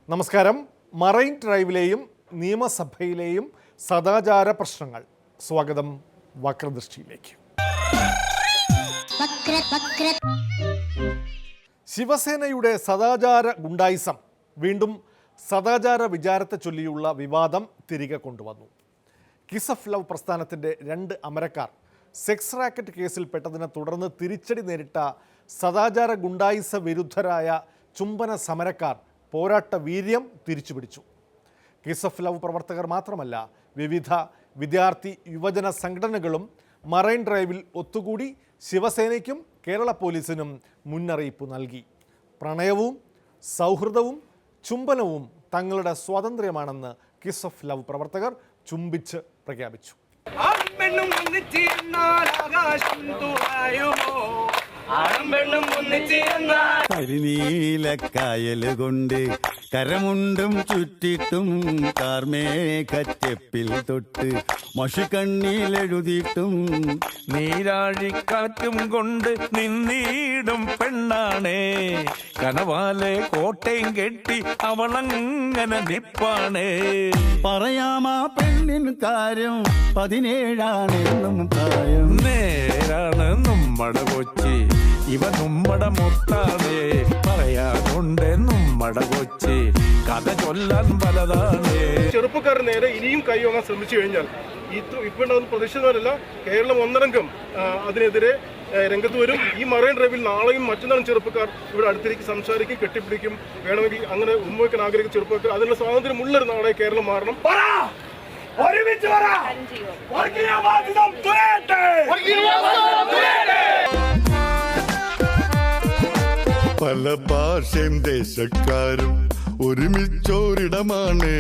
നമസ്കാരം. മറൈൻ ഡ്രൈവിലെയും നിയമസഭയിലെയും സദാചാര പ്രശ്നങ്ങൾ. സ്വാഗതം വക്രദൃഷ്ടിയിലേക്ക്. ശിവസേനയുടെ സദാചാര ഗുണ്ടായിസം വീണ്ടും സദാചാര വിചാരത്തെ ചൊല്ലിയുള്ള വിവാദം തിരികെ കൊണ്ടുവന്നു. കിസ് ഓഫ് ലവ് പ്രസ്ഥാനത്തിൻ്റെ 2 അമരക്കാർ സെക്സ് റാക്കറ്റ് കേസിൽ പെട്ടതിനെ തുടർന്ന് തിരിച്ചടി നേരിട്ട സദാചാര ഗുണ്ടായിസ വിരുദ്ധരായ ചുംബന സമരക്കാർ പോരാട്ട വീര്യം തിരിച്ചുപിടിച്ചു. കിസ് ഓഫ് ലവ് പ്രവർത്തകർ മാത്രമല്ല, വിവിധ വിദ്യാർത്ഥി യുവജന സംഘടനകളും മറൈൻ ഡ്രൈവിൽ ഒത്തുകൂടി ശിവസേനയ്ക്കും കേരള പോലീസിനും മുന്നറിയിപ്പ് നൽകി. പ്രണയവും സൗഹൃദവും ചുംബനവും തങ്ങളുടെ സ്വാതന്ത്ര്യമാണെന്ന് കിസ് ഓഫ് ലവ് പ്രവർത്തകർ ചുംബിച്ച് പ്രഖ്യാപിച്ചു. കരിനീലക്കായല് കൊണ്ട് കരമുണ്ടും ചുറ്റിട്ടും കാർമേഘച്ചെപ്പിൽ തൊട്ട് മഷിക്കണ്ണിലെഴുതിയിട്ടും നീരാഴിക്കാറ്റും കൊണ്ട് നിന്നീടും പെണ്ണാണേ, കനവാലെ കോട്ടയും കെട്ടി അവളങ്ങനെ നിപ്പാണേ. പറയാമാ പെണ്ണിൻ കാര്യം 17ആണെന്നും പ്രായം. നേരാണ് നമ്മടെ കൊച്ചി, ഇവ നമ്മടെ മുത്താണേ, പറയാനുണ്ട് നമ്മടെ കൊച്ചി, കഥ ചൊല്ലാൻ പലതാണേ. ചെറുപ്പക്കാരുടെ നേരെ ഇനിയും കൈ വാങ്ങാൻ ശ്രമിച്ചു കഴിഞ്ഞാൽ ഇപ്പോൾ പ്രതിഷേധമല്ല, കേരളം ഒന്നടങ്കം അതിനെതിരെ രംഗത്ത് വരും. ഈ മറൈൻ ഡ്രൈവിൽ നാളെയും മറ്റന്നാളും ചെറുപ്പക്കാർ ഇവിടെ അടുത്തിരിക്കും, സംസാരിക്കും, കെട്ടിപ്പിടിക്കും. വേണമെങ്കിൽ അങ്ങനെ ഉമ്മവയ്ക്കാൻ ആഗ്രഹിക്കുന്ന ചെറുപ്പക്കാർ അതിനുള്ള സ്വാതന്ത്ര്യമുള്ളൊരു നാളെ കേരളം മാറണം. പല ഭാഷയും ദേശക്കാരും ഒരുമിച്ചോരിടമാണ്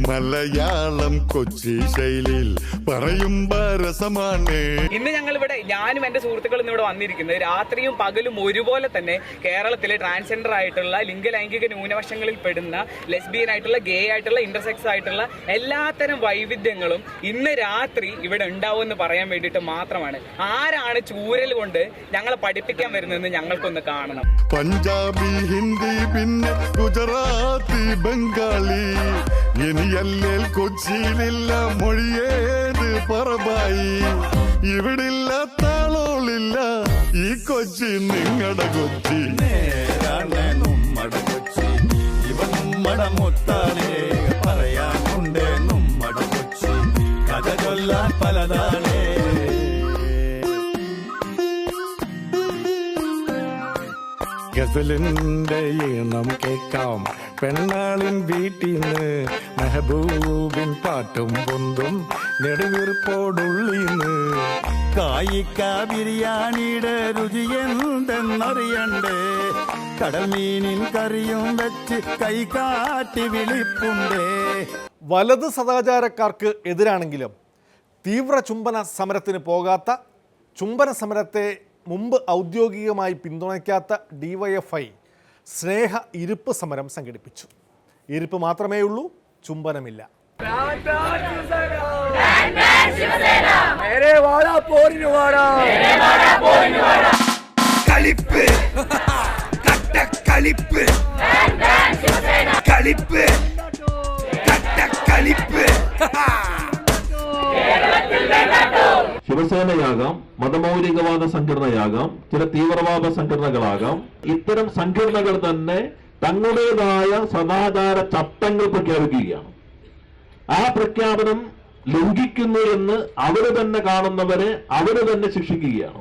മലയാളം. കൊച്ചി ശൈലിയിൽ പറയുമ്പോ രസമാണ്. ഇന്ന് ഞങ്ങളിവിടെ, ഞാനും എന്റെ സുഹൃത്തുക്കളും ഇന്നിവിടെ വന്നിരിക്കുന്നത് രാത്രിയും പകലും ഒരുപോലെ തന്നെ കേരളത്തിലെ ട്രാൻസ്ജെൻഡർ ആയിട്ടുള്ള ലിംഗലൈംഗിക ന്യൂനപക്ഷങ്ങളിൽ പെടുന്ന ലെസ്ബിയൻ ആയിട്ടുള്ള, ഗേ ആയിട്ടുള്ള, ഇന്റർസെക്സ് ആയിട്ടുള്ള എല്ലാത്തരം വൈവിധ്യങ്ങളും ഇന്ന് രാത്രി ഇവിടെ ഉണ്ടാവുമെന്ന് പറയാൻ വേണ്ടിയിട്ട് മാത്രമാണ്. ആരാണ് ചൂരൽ കൊണ്ട് ഞങ്ങളെ പഠിപ്പിക്കാൻ വരുന്നതെന്ന് ഞങ്ങൾക്കൊന്ന് കാണണം. പഞ്ചാബി, ഹിന്ദി, പിന്നെ ഗുജറാത്തി, ബംഗാളി, ഇനിയല്ലേൽ കൊച്ചിയിലില്ല മൊഴിയേത് പറബായി. ഇവിടില്ല താളോളില്ല ഈ കൊച്ചി നിങ്ങടെ കൊച്ചി. നേരാണ് നമ്മടെ കൊച്ചി, ഇവ നമ്മടെ മുത്താണേ, പറയാനുണ്ട് നമ്മടെ കൊച്ചി, കഥ ചൊല്ലാൻ പലതാണേ. ഗസലിന്റെ ഈണം കേൾക്കാം പെണ്ണാളിൻ വീട്ടിന്ന്, മെഹബൂബിൻ പാട്ടും പൊന്തും നെടുവീർപ്പോടുള്ളീന്ന്. കായിക്ക ബിരിയാണിയുടെ രുചി എന്തെന്നറിയണ്ടേ, കടൽ മീനിൻ കറിയും വെച്ച് കൈകാട്ടി വിളിപ്പുണ്ടേ. വലത് സദാചാരക്കാർക്ക് എതിരാണെങ്കിലും തീവ്ര ചുംബന സമരത്തിന് പോകാത്ത, ചുംബന സമരത്തെ മുമ്പ് ഔദ്യോഗികമായി പിന്തുണയ്ക്കാത്ത DYFI സ്നേഹ ഇരിപ്പ് സമരം സംഘടിപ്പിച്ചു. ഇരിപ്പ് മാത്രമേ ഉള്ളൂ, ചുംബനമില്ല. ശിവസേനയാകാം, മതമൗലികവാദ സംഘടനയാകാം, ചില തീവ്രവാദ സംഘടനകളാകാം. ഇത്തരം സംഘടനകൾ തന്നെ തങ്ങളുടേതായ സദാചാര ചട്ടങ്ങൾ പ്രഖ്യാപിക്കുകയാണ്. ആ പ്രഖ്യാപനം ലംഘിക്കുന്നു എന്ന് അവര് തന്നെ കാണുന്നവരെ അവര് തന്നെ ശിക്ഷിക്കുകയാണ്.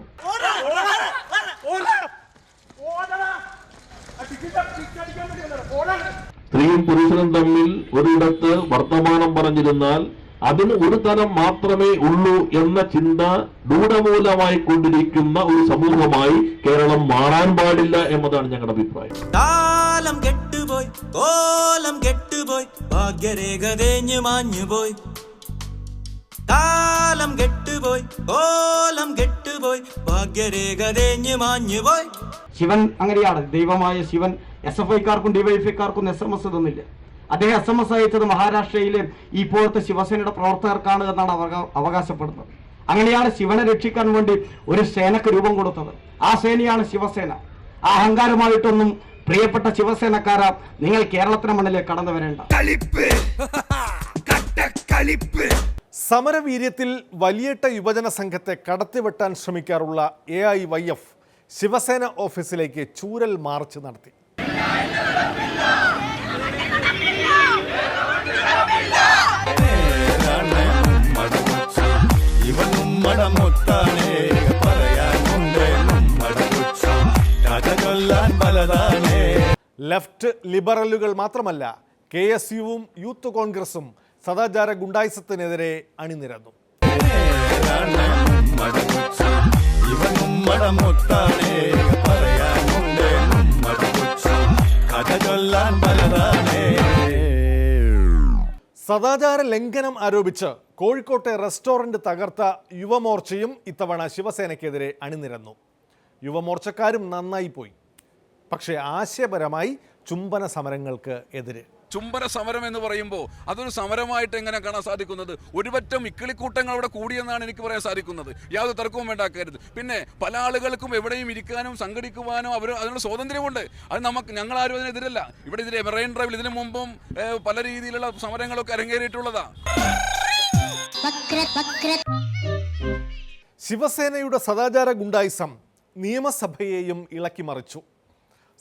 സ്ത്രീയും പുരുഷനും തമ്മിൽ ഒരിടത്ത് വർത്തമാനം പറഞ്ഞിരുന്നാൽ അതിന് ഒരു തലം മാത്രമേ ഉള്ളൂ എന്ന ചിന്ത രൂഢമൂലമായി കൊണ്ടിരിക്കുന്ന ഒരു സമൂഹമായി കേരളം മാറാൻ പാടില്ല എന്നതാണ് ഞങ്ങളുടെ അഭിപ്രായം. കാലം കെട്ടുപോയി, കോലം കെട്ടുപോയി, ഭാഗ്യരേഖ തേഞ്ഞു മാഞ്ഞുപോയി. കാലം കെട്ടുപോയി, കോലം കെട്ടുപോയി, ഭാഗ്യരേഖ തേഞ്ഞു മാഞ്ഞുപോയി. ശിവൻ അങ്ങനെയാണ്. ദൈവമായ ശിവൻ SFIക്കാർക്കും DYFIക്കാർക്കും SMS തന്നില്ല. അദ്ദേഹം SMS അയച്ചത് മഹാരാഷ്ട്രയിലെ ഇപ്പോഴത്തെ ശിവസേനയുടെ പ്രവർത്തകർക്കാണ് എന്നാണ് അവകാശപ്പെടുന്നത്. അങ്ങനെയാണ് ശിവനെ രക്ഷിക്കാൻ വേണ്ടി ഒരു സേനക്ക് രൂപം കൊടുത്തത്. ആ സേനയാണ് ശിവസേന. ആ അഹങ്കാരമായിട്ടൊന്നും പ്രിയപ്പെട്ട ശിവസേനക്കാരാ നിങ്ങൾ കേരളത്തിന് മണ്ണിലേക്ക് കടന്നു വരേണ്ട. സമരവീര്യത്തിൽ വലിയേട്ട യുവജന സംഘത്തെ കടത്തിവെട്ടാൻ ശ്രമിക്കാറുള്ള AIYF ശിവസേന ഓഫീസിലേക്ക് ചൂരൽ മാർച്ച് നടത്തി. ലെഫ്റ്റ് ലിബറലുകൾ മാത്രമല്ല, KSUവും യൂത്ത് കോൺഗ്രസും സദാചാര ഗുണ്ടായിസത്തിനെതിരെ അണിനിരന്നു. സദാചാര ലംഘനം ആരോപിച്ച് കോഴിക്കോട്ടെ റെസ്റ്റോറന്റ് തകർത്ത യുവമോർച്ചയും ഇത്തവണ ശിവസേനയ്ക്കെതിരെ അണിനിരന്നു. യുവമോർച്ചക്കാരും നന്നായി പോയി. പക്ഷേ ആശയപരമായി ചുംബന സമരങ്ങൾക്ക് എതിരെ. ചുംബന സമരം എന്ന് പറയുമ്പോൾ അതൊരു സമരമായിട്ട് എങ്ങനെ കാണാൻ സാധിക്കുന്നത്? ഒരുപറ്റം ഇക്കിളിക്കൂട്ടങ്ങൾ അവിടെ കൂടിയെന്നാണ് എനിക്ക് പറയാൻ സാധിക്കുന്നത്. യാതൊരു തർക്കവും വേണ്ടാക്കരുത്. പിന്നെ പല ആളുകൾക്കും എവിടെയും ഇരിക്കാനും സംഘടിക്കുവാനും അതിനുള്ള സ്വാതന്ത്ര്യമുണ്ട്. അത് ഞങ്ങളാരും അതിനെതിരല്ല. ഇവിടെ ഇതിലെ മെറൈൻ ഡ്രൈവിൽ ഇതിനു മുമ്പും പല രീതിയിലുള്ള സമരങ്ങളൊക്കെ അരങ്ങേറിയിട്ടുള്ളതാ. ശിവസേനയുടെ സദാചാര ഗുണ്ടായിസം നിയമസഭയെയും ഇളക്കിമറിച്ചു.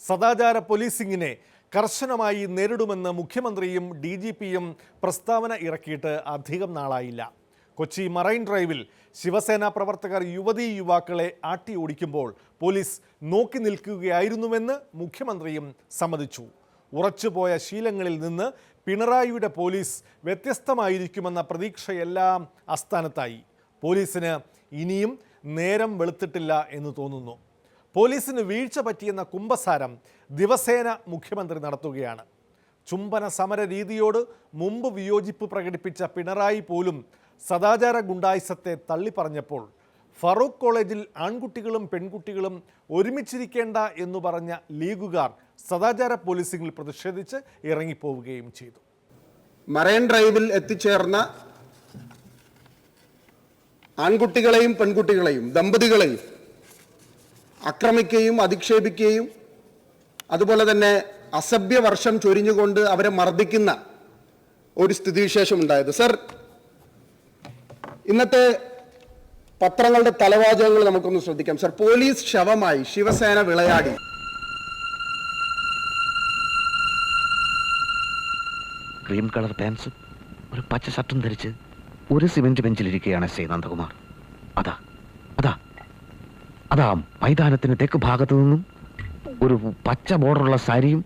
സദാചാര പോലീസിങ്ങിനെ കർശനമായി നേരിടുമെന്ന് മുഖ്യമന്ത്രിയും DGPയും പ്രസ്താവന ഇറക്കിയിട്ട് അധികം നാളായില്ല. കൊച്ചി മറൈൻ ഡ്രൈവിൽ ശിവസേന പ്രവർത്തകർ യുവതീ യുവാക്കളെ ആട്ടി ഓടിക്കുമ്പോൾ പോലീസ് നോക്കി നിൽക്കുകയായിരുന്നുവെന്ന് മുഖ്യമന്ത്രിയും സമ്മതിച്ചു. ഉറച്ചുപോയ ശീലങ്ങളിൽ നിന്ന് പിണറായിയുടെ പോലീസ് വ്യത്യസ്തമായിരിക്കുമെന്ന പ്രതീക്ഷയെല്ലാം അസ്ഥാനത്തായി. പോലീസിന് ഇനിയും നേരം വെളുത്തിട്ടില്ല എന്ന് തോന്നുന്നു. പോലീസിന് വീഴ്ച പറ്റിയെന്ന കുമ്പസാരം ദിവസേന മുഖ്യമന്ത്രി നടത്തുകയാണ്. ചുംബന സമര രീതിയോട് മുമ്പ് വിയോജിപ്പ് പ്രകടിപ്പിച്ച പിണറായി പോലും സദാചാര ഗുണ്ടായിസത്തെ തള്ളിപ്പറഞ്ഞപ്പോൾ ഫറൂഖ് കോളേജിൽ ആൺകുട്ടികളും പെൺകുട്ടികളും ഒരുമിച്ചിരിക്കേണ്ട എന്നു പറഞ്ഞ ലീഗുകാർ സദാചാര പോലീസിംഗിൽ പ്രതിഷേധിച്ച് ഇറങ്ങിപ്പോവുകയും ചെയ്തു. മറൈൻ ഡ്രൈവിൽ എത്തിച്ചേർന്ന ആൺകുട്ടികളെയും പെൺകുട്ടികളെയും ദമ്പതികളെയും ആക്രമിക്കുകയും അധിക്ഷേപിക്കുകയും അതുപോലെ തന്നെ അസഭ്യ വർഷം ചൊരിഞ്ഞുകൊണ്ട് അവരെ മർദ്ദിക്കുന്ന ഒരു സ്ഥിതിവിശേഷം ഉണ്ടായത്. സർ, ഇന്നത്തെ പത്രങ്ങളുടെ തലവാചകങ്ങൾ നമുക്കൊന്ന് ശ്രദ്ധിക്കാം. സർ, പോലീസ് ശവമായി ശിവസേന വിളയാടി. ക്രീം കളർ പാൻസും ഒരു പച്ച ഷർട്ടും ധരിച്ച് ഒരു സിമന്റ് ബെഞ്ചിലിരിക്കുകയാണ് ശ്രീ നന്ദകുമാർ. അതാ അതാ അതാ മൈതാനത്തിന് തെക്ക് ഭാഗത്തു നിന്നും ഒരു പച്ച ബോർഡറുള്ള സാരിയും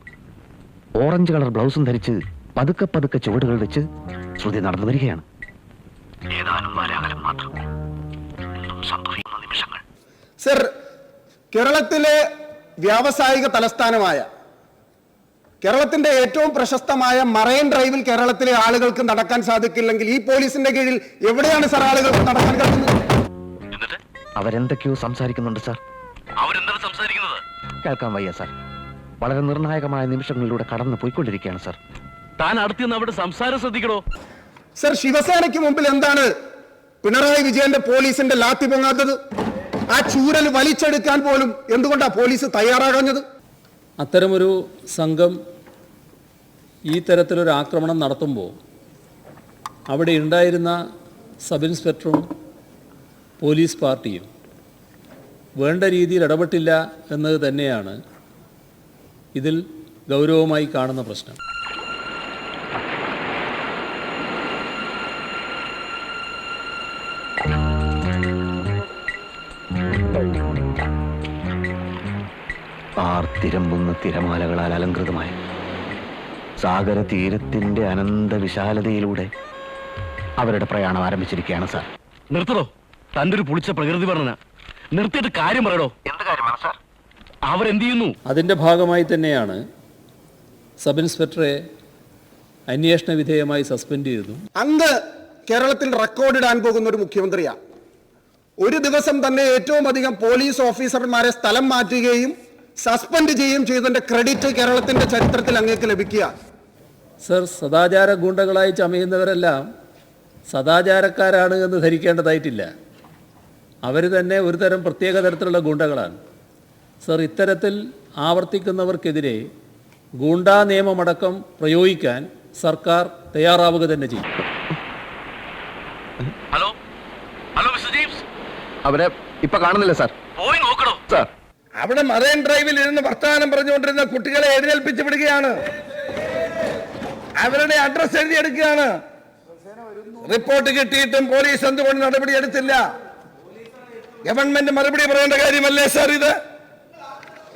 ഓറഞ്ച് കളർ ബ്ലൗസും ധരിച്ച് പതുക്കെ പതുക്കെ ചുവടുകൾ വെച്ച് ശ്രുതി നടന്നു വരികയാണ്. ഏതാനും വാരാകലം മാത്രം സംഭവിക്കുന്ന നിമിഷങ്ങൾ. സർ, കേരളത്തിലെ വ്യാവസായിക തലസ്ഥാനമായ കേരളത്തിന്റെ ഏറ്റവും പ്രശസ്തമായ മറൈൻ ഡ്രൈവിൽ കേരളത്തിലെ ആളുകൾക്ക് നടക്കാൻ സാധിക്കില്ലെങ്കിൽ ഈ പോലീസിന്റെ കീഴിൽ എവിടെയാണ് സർ ആളുകൾക്ക് നടക്കാൻ കഴിയുന്നത്? അവരെന്തൊക്കെയോ സംസാരിക്കുന്നുണ്ട് സാർ. അവരെന്താണ് സംസാരിക്കുന്നത്? കേൾക്കാൻ വയ്യ സാർ. വളരെ നിർണായകമായ നിമിഷങ്ങളിലൂടെ കടന്നു പോയിക്കൊണ്ടിരിക്കുകയാണ് സാർ. താൻ അടുത്തുനിന്ന് അവിടെ സംസാരം ശ്രദ്ധിക്കണോ? സർ, ശിവസേനയ്ക്ക് മുമ്പിൽ എന്താണ് പിണറായി വിജയന്റെ പോലീസിന്റെ ലാത്തി പൊങ്ങാത്തത്? ആ ചൂരൽ വലിച്ചെടുക്കാൻ പോലും എന്തുകൊണ്ടാണ് പോലീസ് തയ്യാറാകാഞ്ഞത്? അത്തരമൊരു സംഘം ഈ തരത്തിലൊരു ആക്രമണം നടത്തുമ്പോൾ അവിടെ ഉണ്ടായിരുന്ന സബ് ഇൻസ്പെക്ടറും പോലീസ് പാർട്ടിയും വേണ്ട രീതിയിൽ ഇടപെട്ടില്ല എന്നത് തന്നെയാണ് ഇതിൽ ഗൗരവമായി കാണുന്ന പ്രശ്നം. ആർത്തിരമ്പുന്ന തിരമാലകളാൽ അലങ്കൃതമായ സാഗര തീരത്തിന്റെ അനന്ത വിശാലതയിലൂടെ അവരുടെ പ്രയാണം ആരംഭിച്ചിരിക്കുകയാണ് സാർ. നിർത്തടോ, തന്റെ ഒരു പുളിച്ച പ്രകൃതി വർണ്ണന നിർത്തിയിട്ട് കാര്യം പറയടോ. എന്ത് കാര്യമാണ് സാർ? അവരെന്ത് ചെയ്യുന്നു? അതിൻ്റെ ഭാഗമായി തന്നെയാണ് സബ് ഇൻസ്പെക്ടറെ അന്വേഷണ വിധേയമായി സസ്പെൻഡ് ചെയ്തു. അന്ന് കേരളത്തിൽ റെക്കോർഡിടാൻ പോകുന്ന ഒരു മുഖ്യമന്ത്രിയാണ്. ഒരു ദിവസം തന്നെ ഏറ്റവും അധികം പോലീസ് ഓഫീസർമാരെ സ്ഥലം മാറ്റുകയും സസ്പെൻഡ് ചെയ്യുകയും ചെയ്തതിന്റെ ക്രെഡിറ്റ് കേരളത്തിന്റെ ചരിത്രത്തിൽ അങ്ങേക്ക് ലഭിക്കുക. സർ, സദാചാര ഗുണ്ടകളായി ചമയുന്നവരെല്ലാം സദാചാരക്കാരാണ് എന്ന് ധരിക്കേണ്ടതായിട്ടില്ല. അവർ തന്നെ ഒരു തരം പ്രത്യേക തരത്തിലുള്ള ഗുണ്ടകളാണ്. സർ, ഇത്തരത്തിൽ ആവർത്തിക്കുന്നവർക്കെതിരെ ഗൂണ്ടാ നിയമമടക്കം പ്രയോഗിക്കാൻ സർക്കാർ തയ്യാറാവുക തന്നെ ചെയ്യും. ഹലോ ഹലോ മിസ്റ്റർ ജെയിംസ്, അവരെ ഇപ്പൊ കാണുന്നില്ല സാർ. പോയി നോക്കണോ സാർ, അവിടെ മറൈൻ ഡ്രൈവിൽ ഇരുന്ന് വർത്തമാനം പറഞ്ഞുകൊണ്ടിരുന്ന കുട്ടികളെ എഴുന്നേൽപ്പിച്ച് വിടുകയാണ്. അവരുടെ അഡ്രസ് എഴുതിയെടുക്കുകയാണ്. റിപ്പോർട്ട് കിട്ടിയിട്ടും പോലീസ് എന്തുകൊണ്ട് നടപടി എടുത്തില്ല? ഗവൺമെന്റ് മറുപടി പറയേണ്ട കാര്യമല്ലേ സാർ ഇത്?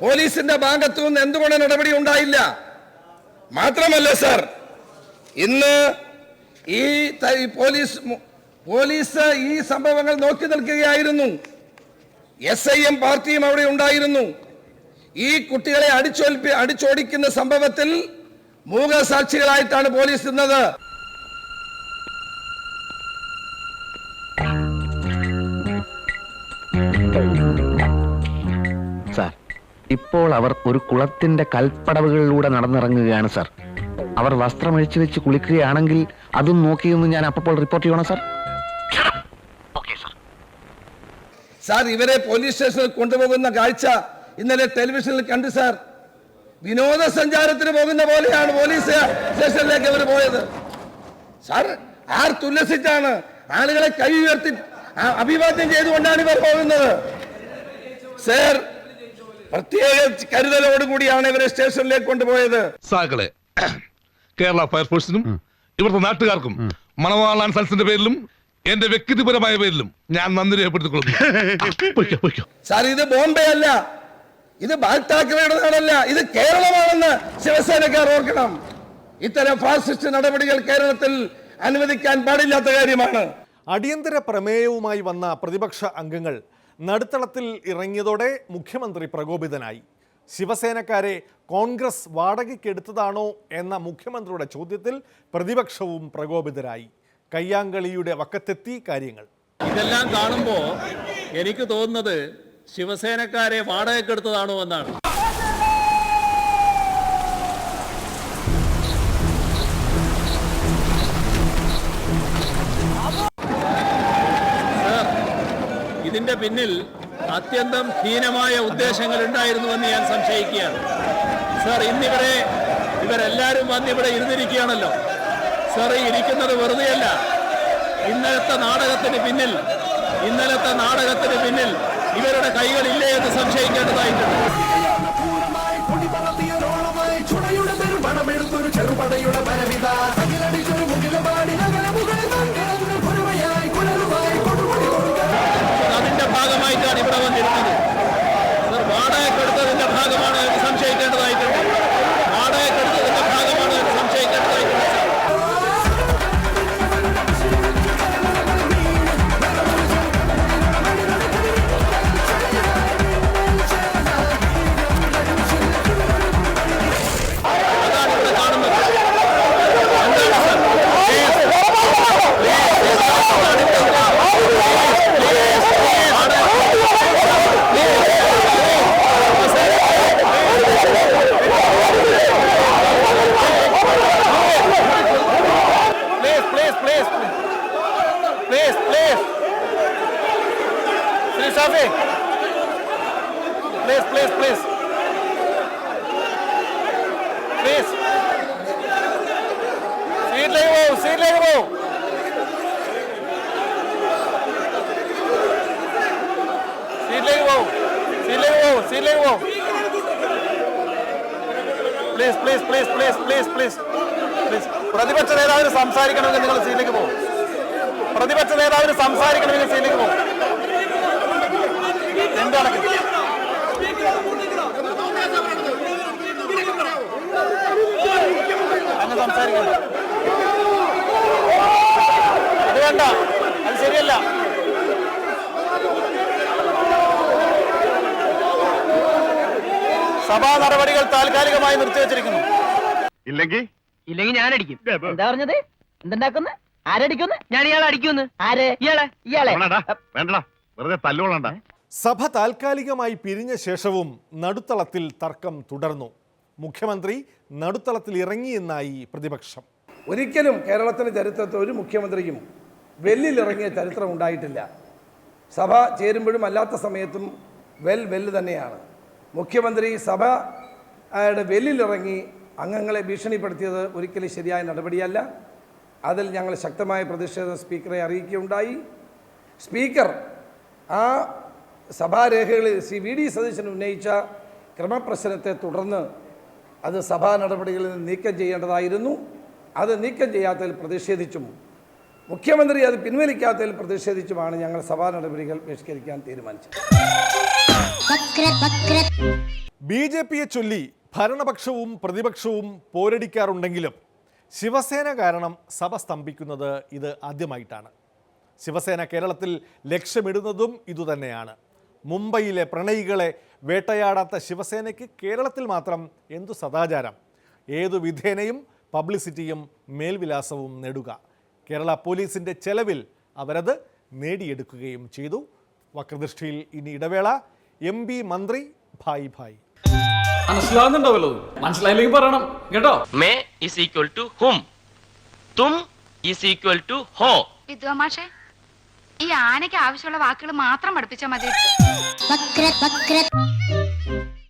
പോലീസിന്റെ ഭാഗത്തു നിന്ന് എന്തുകൊണ്ട് നടപടി ഉണ്ടായില്ല? മാത്രമല്ല സാർ, ഇന്ന് ഈ പോലീസ് ഈ സംഭവങ്ങൾ നോക്കി നിൽക്കുകയായിരുന്നു. SIM പാർട്ടിയും അവിടെ ഉണ്ടായിരുന്നു. ഈ കുട്ടികളെ അടിച്ചോടിക്കുന്ന സംഭവത്തിൽ മൂകസാക്ഷികളായിട്ടാണ് പോലീസ് നിന്നത്. സാർ, ഇപ്പോൾ അവർ ഒരു കുളത്തിന്റെ കൽപ്പടവുകളിലൂടെ നടന്നിറങ്ങുകയാണ് സാർ. അവർ വസ്ത്രമഴിച്ചു വെച്ച് കുളിക്കുകയാണെങ്കിൽ അതും നോക്കിയെന്ന് ഞാൻ അപ്പോൾ റിപ്പോർട്ട് ചെയ്യണം സാർ. സാർ, ഇവരെ പോലീസ് സ്റ്റേഷനിൽ കൊണ്ടുപോകുന്ന കാഴ്ച ഇന്നലെ ടെലിവിഷനിൽ കണ്ടു സാർ. വിനോദസഞ്ചാരത്തിന് പോകുന്ന പോലെയാണ് പോലീസ് സ്റ്റേഷനിലേക്ക് അവർ പോയത്. സാർ, ഉല്ലസിച്ചാണ്, ആളുകളെ കൈ ഉയർത്തി അഭിവാദ്യം ചെയ്തുകൊണ്ടാണ് ഇവർ പോകുന്നത്. സാർ, പ്രത്യേക കരുതലോടുകൂടിയാണ് ഇവരെ സ്റ്റേഷനിലേക്ക് കൊണ്ടുപോയത്. സാക്കളെ, കേരള ഫയർഫോഴ്സിനും ഇവിടുത്തെ നാട്ടുകാർക്കും മണവാളാൻ സൽസിന്റെ പേരിലും എന്റെ വ്യക്തിപരമായ പേരിലും ഞാൻ നന്ദി രേഖപ്പെടുത്തിക്കൊള്ളുന്നു. സാർ, ഇത് ബോംബെ അല്ല, ഇത് ബാൽതാക്കറയുടെ നാടല്ല, ഇത് കേരളമാണെന്ന് ശിവസേനക്കാർ ഓർക്കണം. ഇത്തരം ഫാസിസ്റ്റ് നടപടികൾ കേരളത്തിൽ അനുവദിക്കാൻ പാടില്ലാത്ത കാര്യമാണ്. അടിയന്തര പ്രമേയവുമായി വന്ന പ്രതിപക്ഷ അംഗങ്ങൾ നടുത്തളത്തിൽ ഇറങ്ങിയതോടെ മുഖ്യമന്ത്രി പ്രകോപിതനായി. ശിവസേനക്കാരെ കോൺഗ്രസ് വാടകയ്ക്കെടുത്തതാണോ എന്ന മുഖ്യമന്ത്രിയുടെ ചോദ്യത്തിൽ പ്രതിപക്ഷവും പ്രകോപിതരായി. കയ്യാങ്കളിയുടെ വക്കത്തെത്തി കാര്യങ്ങൾ. ഇതെല്ലാം കാണുമ്പോൾ എനിക്ക് തോന്നുന്നത് ശിവസേനക്കാരെ വാടകയ്ക്കെടുത്തതാണോ എന്നാണ്. ഇതിന്റെ പിന്നിൽ അത്യന്തം ഹീനമായ ഉദ്ദേശങ്ങൾ ഉണ്ടായിരുന്നുവെന്ന് ഞാൻ സംശയിക്കുകയാണ്. സർ, ഇവരെല്ലാവരും വന്നിവിടെ ഇരുന്നിരിക്കുകയാണല്ലോ. സർ, ഈ ഇരിക്കുന്നത് വെറുതെയല്ല. ഇന്നലത്തെ നാടകത്തിന് പിന്നിൽ ഇവരുടെ കൈകളില്ലേ എന്ന് സംശയിക്കേണ്ടതായിട്ടുണ്ട്. അതിന്റെ ഭാഗമായിട്ടാണ് ഇവിടെ വന്നിരുന്നത്. സർ, വാടകയ്ക്കെടുത്തതിന്റെ ഭാഗമാണ് എന്ന് സംശയിക്കേണ്ടതായിട്ടുണ്ട്. വാടകയ്ക്കെടുത്തതിന്റെ ഭാഗമാണ് എന്ന് സംശയിക്കേണ്ടതായിട്ടുണ്ട്. പ്രതിപക്ഷ നേതാവിന് സംസാരിക്കണമെങ്കിൽ നിങ്ങൾ സീറ്റിലേക്ക് പോകും. പ്രതിപക്ഷ നേതാവിന് സംസാരിക്കണമെങ്കിൽ സീറ്റിലേക്ക് പോകും. എന്താണ് അങ്ങ് സംസാരിക്കണം? അത് വേണ്ട, അത് ശരിയല്ല. സഭാ നടപടികൾ താൽക്കാലികമായി നിർത്തിവെച്ചിരിക്കുന്നു. ഇല്ലെങ്കിൽ ഞാൻ അടിക്കും. എന്താ പറഞ്ഞത്? എന്തുണ്ടാക്കുന്ന? ആരടിക്കുന്നു? ഞാൻ ഇയാളെ അടിക്കുന്നു. ആരെ? ഇയാളെ വേണ്ടടാ, വെറുതെ തല്ലുകൊള്ളണ്ട. സഭ താൽക്കാലികമായി പിരിഞ്ഞ ശേഷവും നടുത്തളത്തിൽ തർക്കം തുടർന്നു. മുഖ്യമന്ത്രി നടുത്തളത്തിൽ ഇറങ്ങിയെന്നായി പ്രതിപക്ഷം. ഒരിക്കലും കേരളത്തിൻ്റെ ചരിത്രത്തിൽ ഒരു മുഖ്യമന്ത്രിയും വെല്ലിലിറങ്ങിയ ചരിത്രം ഉണ്ടായിട്ടില്ല. സഭ ചേരുമ്പോഴും അല്ലാത്ത സമയത്തും വെല്ല് തന്നെയാണ്. മുഖ്യമന്ത്രി സഭയുടെ വെല്ലിലിറങ്ങി അംഗങ്ങളെ ഭീഷണിപ്പെടുത്തിയത് ഒരിക്കലും ശരിയായ നടപടിയല്ല. അതിൽ ഞങ്ങൾ ശക്തമായ പ്രതിഷേധം സ്പീക്കറെ അറിയിക്കുകയുണ്ടായി. സ്പീക്കർ ആ സഭാരേഖകളിൽ ശ്രീ വി ഡി സതീശൻ ഉന്നയിച്ച ക്രമപ്രശ്നത്തെ തുടർന്ന് അത് സഭാ നടപടികളിൽ നിന്ന് നീക്കം ചെയ്യേണ്ടതായിരുന്നു. അത് നീക്കം ചെയ്യാത്തതിൽ പ്രതിഷേധിച്ചും മുഖ്യമന്ത്രി അത് പിൻവലിക്കാത്തതിൽ പ്രതിഷേധിച്ചുമാണ് ഞങ്ങൾ സഭാ നടപടികൾ ബഹിഷ്കരിക്കാൻ തീരുമാനിച്ചത്. BJPയെ ചൊല്ലി ഭരണപക്ഷവും പ്രതിപക്ഷവും പോരടിക്കാറുണ്ടെങ്കിലും ശിവസേന കാരണം സഭ സ്തംഭിക്കുന്നത് ഇത് ആദ്യമായിട്ടാണ്. ശിവസേന കേരളത്തിൽ ലക്ഷ്യമിടുന്നതും ഇതുതന്നെയാണ്. മുംബൈയിലെ പ്രണയികളെ വേട്ടയാടാത്ത ശിവസേനയ്ക്ക് കേരളത്തിൽ മാത്രം എന്തു സദാചാരം? ഏതു വിധേനയും പബ്ലിസിറ്റിയും മേൽവിലാസവും നേടുക. കേരള പോലീസിൻ്റെ ചെലവിൽ അവരത് നേടിയെടുക്കുകയും ചെയ്തു. വക്രദൃഷ്ടിയിൽ ഇനി ഇടവേള. MP മന്ത്രി ഭായ് ഭായ്. മനസ്സിലാവുന്നുണ്ടാവല്ലോ, മനസ്സിലായില്ലെങ്കിൽ പറയണം കേട്ടോ. മേ ഈസ് ഈക്വൽ ടു ഹും, തും ഈസ് ഈക്വൽ ടു ഹോ. വിദ്വാമാഷേ, ഈ ആനയ്ക്ക് ആവശ്യമുള്ള വാക്കുകൾ മാത്രം പഠിപ്പിച്ചാൽ മതി.